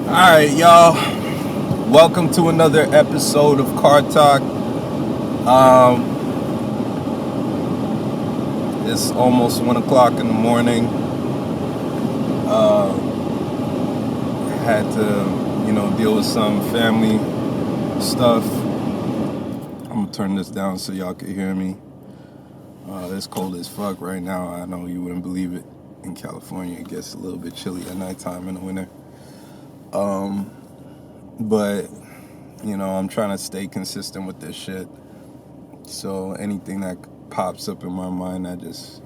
Alright, y'all. Welcome to another episode of Car Talk. It's almost 1 o'clock in the morning. Had to, deal with some family stuff. I'm gonna turn this down so y'all can hear me. It's cold as fuck right now. I know you wouldn't believe it. In California, it gets a little bit chilly at nighttime in the winter. But I'm trying to stay consistent with this shit. So anything that pops up in my mind, I just,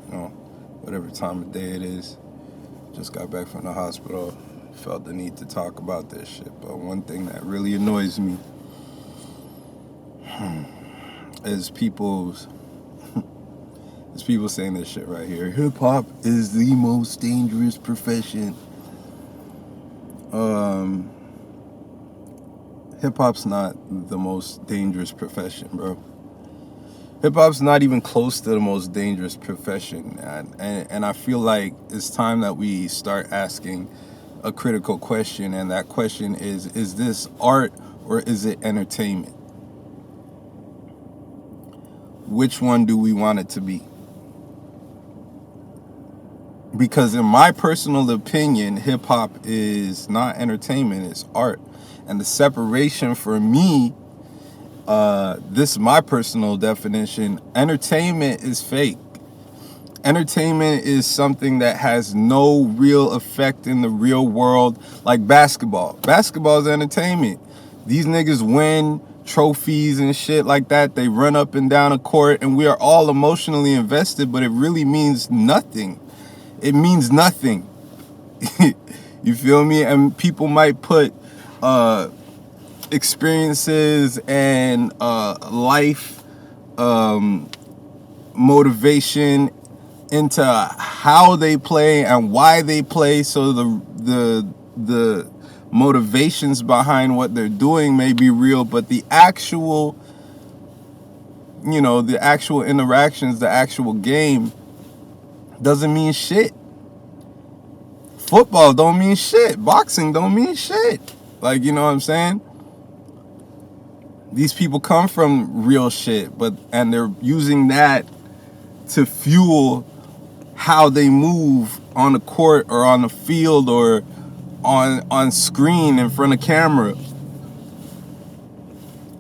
whatever time of day it is, just got back from the hospital, felt the need to talk about this shit. But one thing that really annoys me is people saying this shit right here. Hip hop is the most dangerous profession. Hip hop's not the most dangerous profession, bro. Hip hop's not even close to the most dangerous profession, and I feel like it's time that we start asking a critical question, and that question is this art or is it entertainment? Which one do we want it to be? Because in my personal opinion, hip hop is not entertainment, it's art. And the separation for me, this is my personal definition, entertainment is fake. Entertainment is something that has no real effect in the real world, like basketball. Basketball is entertainment. These niggas win trophies and shit like that. They run up and down a court, and we are all emotionally invested, but it really means nothing. It means nothing. You feel me? And people might put experiences and life motivation into how they play and why they play, so the motivations behind what they're doing may be real, but the actual interactions, the actual game doesn't mean shit. Football don't mean shit. Boxing don't mean shit. Like, you know what I'm saying? These people come from real shit, and they're using that to fuel how they move on the court or on the field or on screen in front of camera,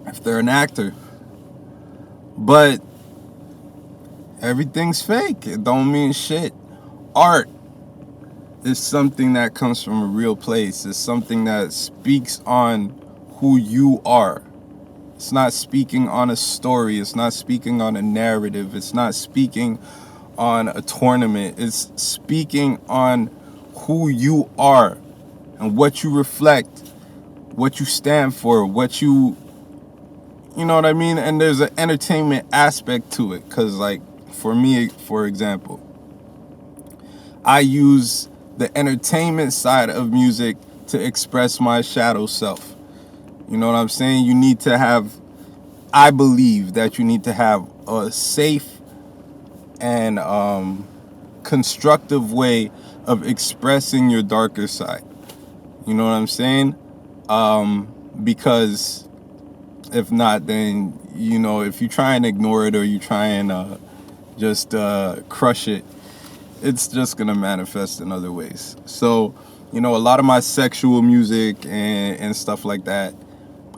if they're an actor. But everything's fake. It don't mean shit. Art is something that comes from a real place. It's something that speaks on who you are. It's not speaking on a story. It's not speaking on a narrative. It's not speaking on a tournament. It's speaking on who you are and what you reflect, what you stand for, you know what I mean? And there's an entertainment aspect to it. Because, like, for me, for example, I use the entertainment side of music to express my shadow self. You know what I'm saying? I believe that you need to have a safe and constructive way of expressing your darker side. You know what I'm saying? Because if not, then, if you try and ignore it or you try and just crush it, it's just going to manifest in other ways. So, a lot of my sexual music and stuff like that,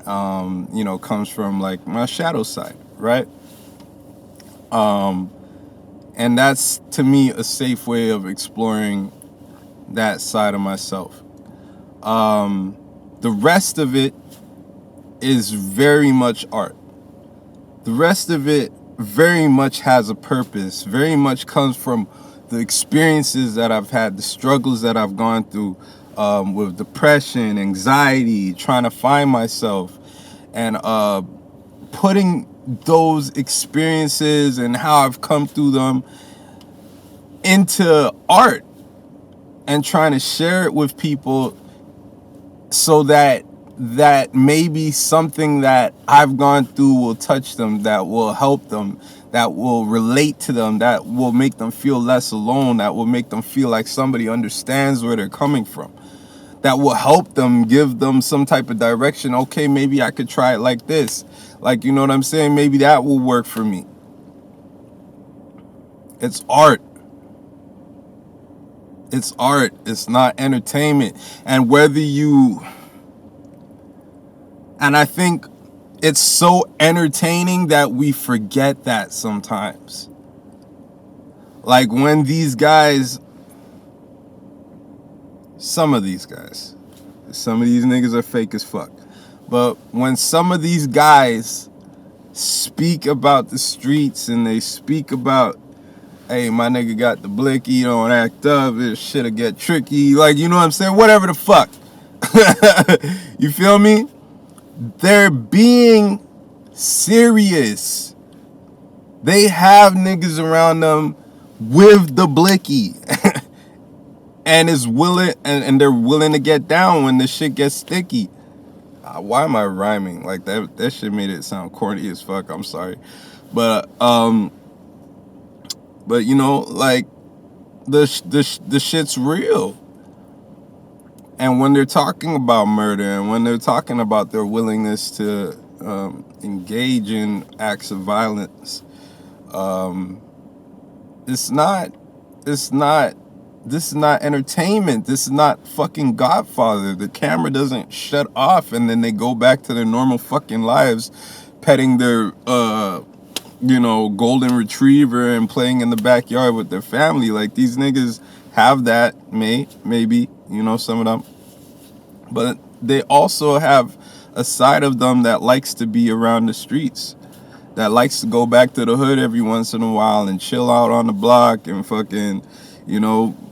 comes from, like, my shadow side, right? And that's, to me, a safe way of exploring that side of myself. The rest of it is very much art. The rest of it very much has a purpose, very much comes from the experiences that I've had, the struggles that I've gone through with depression, anxiety, trying to find myself, and putting those experiences and how I've come through them into art and trying to share it with people so that maybe something that I've gone through will touch them, that will help them, that will relate to them, that will make them feel less alone, that will make them feel like somebody understands where they're coming from. that will help them, give them some type of direction. Okay, maybe I could try it like this. Like, you know what I'm saying? Maybe that will work for me. It's art. It's art. It's not entertainment. And I think it's so entertaining that we forget that sometimes. Like when these guys, some of these niggas are fake as fuck. But when some of these guys speak about the streets and they speak about, hey, my nigga got the blicky, don't act up, this shit'll get tricky, like, you know what I'm saying? Whatever the fuck. You feel me? They're being serious. They have niggas around them with the blicky. And is willing, and they're willing to get down when the shit gets sticky. Why am I rhyming like that? That shit made it sound corny as fuck. I'm sorry, but you know, like the shit's real. And when they're talking about murder, and when they're talking about their willingness to engage in acts of violence, this is not entertainment. This is not fucking Godfather. The camera doesn't shut off and then they go back to their normal fucking lives, petting their, golden retriever and playing in the backyard with their family. Like, these niggas have that, maybe, some of them. But they also have a side of them that likes to be around the streets, that likes to go back to the hood every once in a while and chill out on the block and fucking,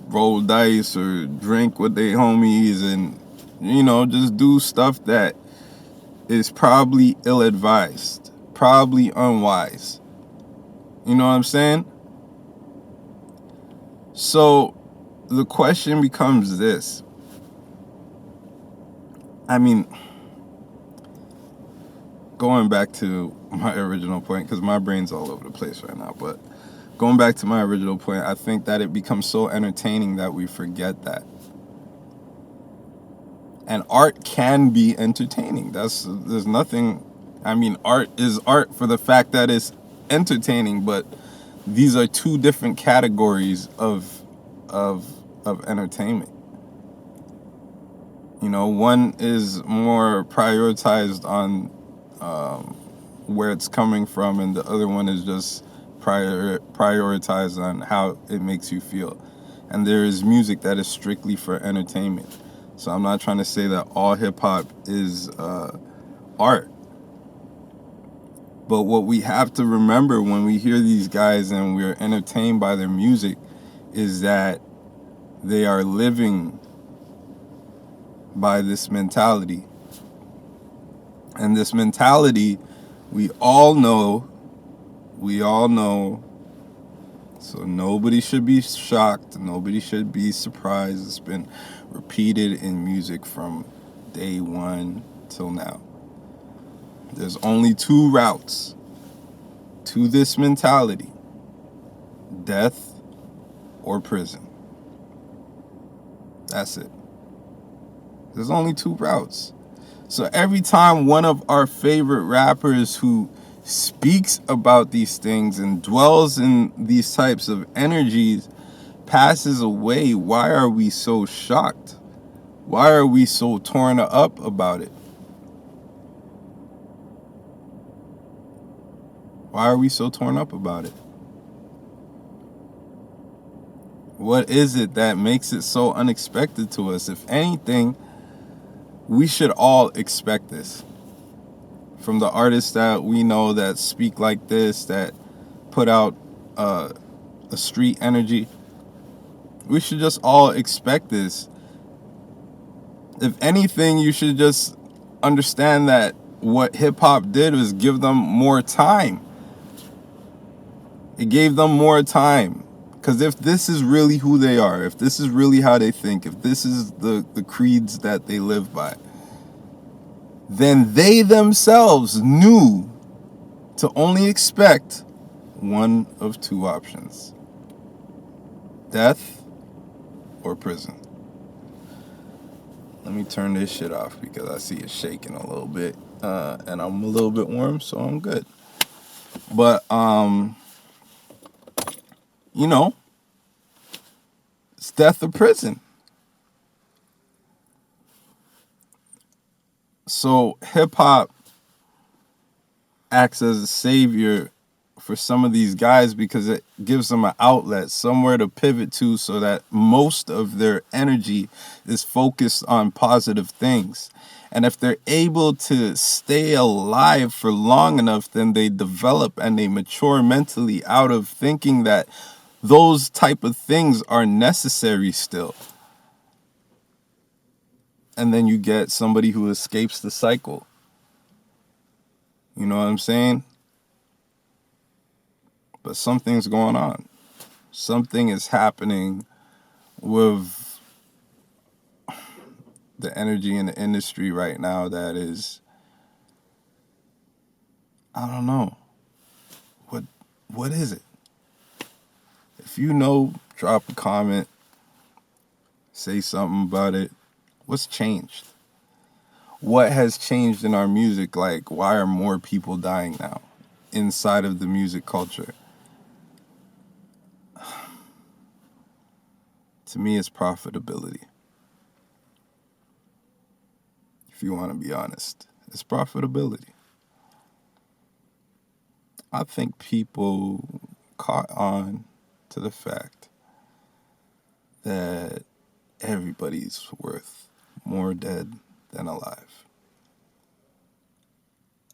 roll dice or drink with their homies and, just do stuff that is probably ill-advised, probably unwise. You know what I'm saying? So the question becomes this. I mean, going back to my original point, because my brain's all over the place right now, but going back to my original point, I think that it becomes so entertaining that we forget that. And art can be entertaining. There's nothing, art is art for the fact that it's entertaining, but these are two different categories of entertainment. One is more prioritized on where it's coming from, and the other one is just prioritized on how it makes you feel. And there is music that is strictly for entertainment. So I'm not trying to say that all hip-hop is art. But what we have to remember when we hear these guys and we're entertained by their music is that they are living by this mentality. And this mentality, we all know, so nobody should be shocked, nobody should be surprised. It's been repeated in music from day one till now. There's only two routes to this mentality: death or prison. That's it. There's only two routes. So every time one of our favorite rappers who speaks about these things and dwells in these types of energies passes away, why are we so shocked? Why are we so torn up about it? Why are we so torn up about it? What is it that makes it so unexpected to us? If anything, we should all expect this from the artists that we know that speak like this, that put out a street energy. We should just all expect this. If anything, you should just understand that what hip-hop did was give them more time. It gave them more time. Because if this is really who they are, if this is really how they think, if this is the creeds that they live by, then they themselves knew to only expect one of two options: death or prison. Let me turn this shit off because I see it shaking a little bit. And I'm a little bit warm, so I'm good. But, you know, it's death or prison. So hip hop acts as a savior for some of these guys because it gives them an outlet, somewhere to pivot to, so that most of their energy is focused on positive things. And if they're able to stay alive for long enough, then they develop and they mature mentally out of thinking that those type of things are necessary still. And then you get somebody who escapes the cycle. You know what I'm saying? But something's going on. Something is happening with the energy in the industry right now that is, I don't know. What is it? If you know, drop a comment, say something about it. What's changed? What has changed in our music? Like, why are more people dying now inside of the music culture? To me, it's profitability. If you want to be honest, it's profitability. I think people caught on to the fact that everybody's worth more dead than alive.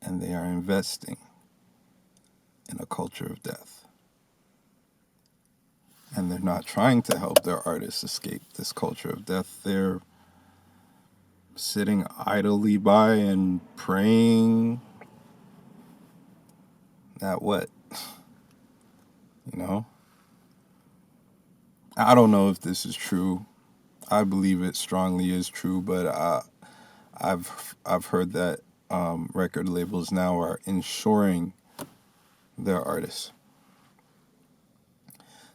And they are investing in a culture of death. And they're not trying to help their artists escape this culture of death. They're sitting idly by and praying at what? You know? I don't know if this is true. I believe it strongly is true, but I've heard that record labels now are insuring their artists.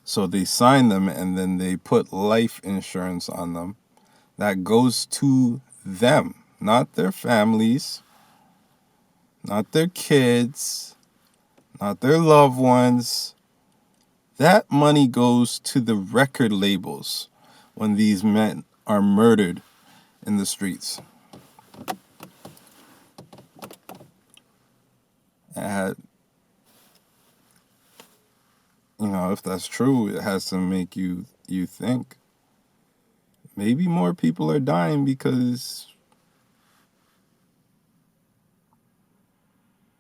So they sign them and then they put life insurance on them that goes to them, not their families, not their kids, not their loved ones. That money goes to the record labels when these men are murdered in the streets. And, you know, if that's true, it has to make you think. Maybe more people are dying because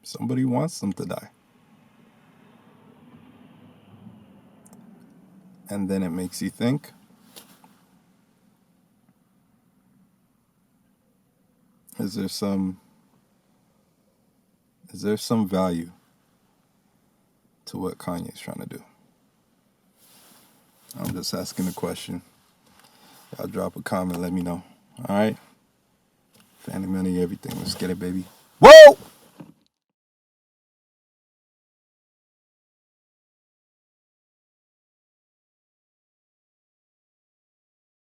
somebody wants them to die. And then it makes you think. Is there some value to what Kanye's trying to do? I'm just asking a question. Y'all drop a comment, let me know. All right? Family, money, everything. Let's get it, baby. Whoa!